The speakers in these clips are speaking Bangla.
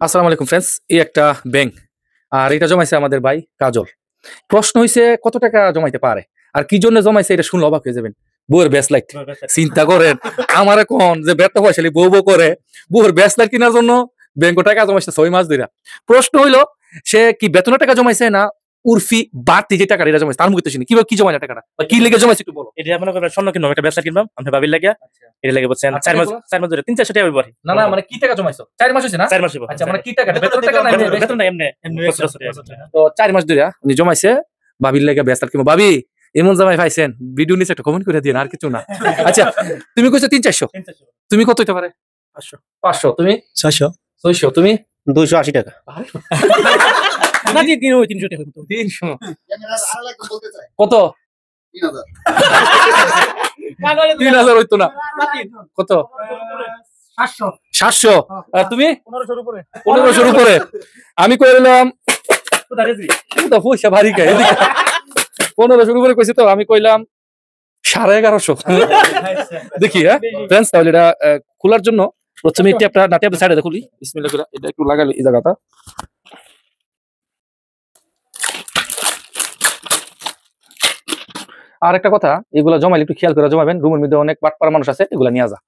আসসালামু আলাইকুম ফ্রেন্ডস, এই একটা ব্যাংক আর এটা জমাইছে আমাদের ভাই কাজল। প্রশ্ন হইছে কত টাকা জমাইতে পারে আর কি জন্য জমাইছে এটা শুনলে অবাক হয়ে যাবেন। বউয়ের ব্যাস লাইট চিন্তা করেন, আমার এখন যে ব্যর্থ পয়সালি বউ বউ করে বউয়ের ব্যাস লাইট কেনার জন্য ব্যাংক টাকা জমাইছে 6 মাস ধরে। প্রশ্ন হইলো সে কি বেতনের টাকা জমাইছে না উর্ফি বাড়তি যে টাকা এটা জমাইছে তার মুখে তো শুনি কিভাবে কি জমাইছে টাকাটা বা কি লেগে জমাইছে একটু বলো। এটা মনে করেন স্বর্ণ কিনবো, একটা ব্যবসা কিনবাম আমি ভাবির লাগে। এটা লাগে বলছেন 4 মাস ধরে 300-400 টাকা ব্যবহার। না না মানে কি টাকা জমাইছো 4 মাস হইছে না? 4 মাস হইবো। আচ্ছা মানে কি টাকা বেতনের টাকা না এমনি? বেতন না এমনি তো 4 মাস ধরে উনি জমাইছে ভাবির লেগে ব্যস্ত কিংবা ভাবি এমন জামাই পাইছেন ভিডিও নিচে একটা কমেন্ট করে দিন আর কিছু না। আচ্ছা তুমি কইছো 300-400, তুমি কত হইতে পারে? 500, তুমি 600, তুমি 280 টাকা। না 300 টাকা 300 কত? 3000 হইতো না কত? 700 আর তুমি 1500 উপরে। আমি কইলাম তো পয়সা ভারী খাই এদিকে 1500 উপরে কইছি তো আমি কইলাম 1150। দেখি হ্যাঁ ফ্রেন্ডস, তাহলে এটা খোলার জন্য প্রথমে ট্যাপটা না ট্যাপটা সাইডে খুলি বিসমিল্লাহ করে এটা একটু লাগালে এই জায়গাটা। আর একটা কথা, এগুলা জমাইলে একটু খেয়াল করে জমাবেন। রুমের মধ্যে অনেক বাটপার মানুষ আছে, এগুলা নিয়ে যা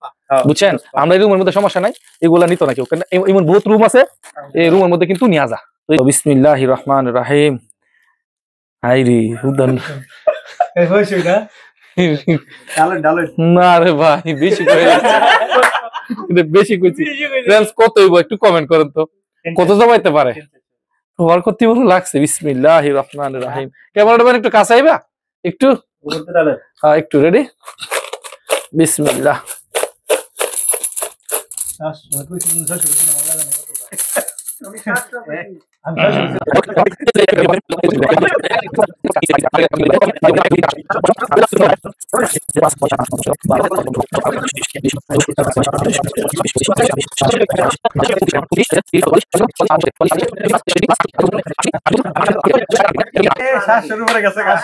বুঝছেন। আমরা এই রুমের মধ্যে সমস্যা নাই, এগুলা নিত না কেউ, এমন বহুত রুম আছে এই রুমের মধ্যে কিন্তু নিয়ে যা। বিসমিল্লাহির রহমানির রহিম। হাইরি উদান না রে ভাই বেশি বেশি কইছি। কত হইব একটু কমেন্ট করেন তো, কত জমাইতে পারে? তোমার কত ভালো লাগছে? বিসমিল্লাহির রহমানির রহিম। ক্যামেরাটা একটু কাছে আইবা একটু, হ্যাঁ একটু রেডি। বিসমিল্লাহ।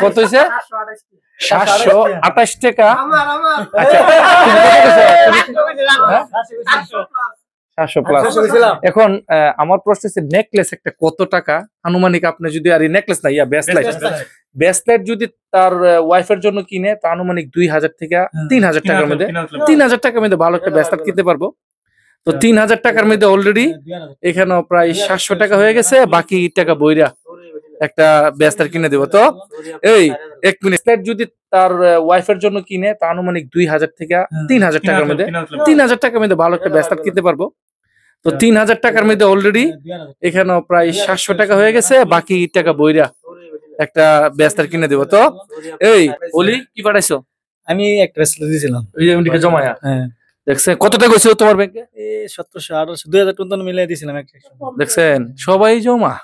কত হয়েছে? 728 টাকা। এখন আমার প্রশ্ন হচ্ছে নেকলেস একটা কত টাকা আনুমানিক? আপনি যদি আর নেকলেস না ইয়া ব্রেসলেট যদি তার ওয়াইফের জন্য কিনে তা আনুমানিক 2000 থেকে 3000 টাকার মধ্যে, 3000 টাকার মধ্যে ভালো একটা ব্রেসলেট কিনতে পারবো। তো 3000 টাকার মধ্যে অলরেডি এখানে প্রায় 700 টাকা হয়ে গেছে, বাকি টাকা বইরা একটা ব্রেসলেট কিনে দেবো। তো এই 1 মিনিট, যদি তার ওয়াইফের জন্য কিনে তা আনুমানিক 2000 থেকে 3000 টাকার মধ্যে, 3000 টাকার মধ্যে ভালো একটা ব্রেসলেট কিনতে পারবো। তো 3000 টাকার মধ্যে অলরেডি এখানে প্রায় 700 টাকা হয়ে গেছে, বাকি টাকা বইরা একটা ব্রেসলেট কিনে দেবো। তো এই বলি কি পাঠাইছো? আমি একটা ব্রেসলেট দিয়েছিলাম ওই যে ওদিকে জমায়া। হ্যাঁ দেখছেন কত টাকা হয়েছিল তোমার ব্যাংকে? 1700 1800 2000 টাকা মিলিয়ে দিয়েছিলাম একটা। দেখছেন সবাই জমা।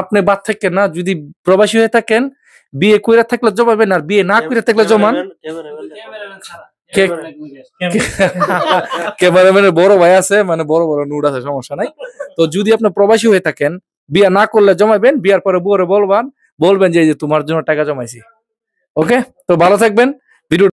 আপনি বাদ থাকেন না, যদি প্রবাসী হয়ে থাকেন বিয়ে কইরা থাকলে জমাবেন, আর বিয়ে না কইরা থাকলে জমান। ক্যামেরাম্যানের বড় ভাই আছে, মানে বড় বড় নুড আছে, সমস্যা নাই। তো যদি আপনি প্রবাসী হয়ে থাকেন বিয়ে না করলে জমাবেন, বিয়ার পরে বউরে বলবেন যে তোমার জন্য টাকা জমাইছি। ওকে, তো ভালো থাকবেন। ভিডিও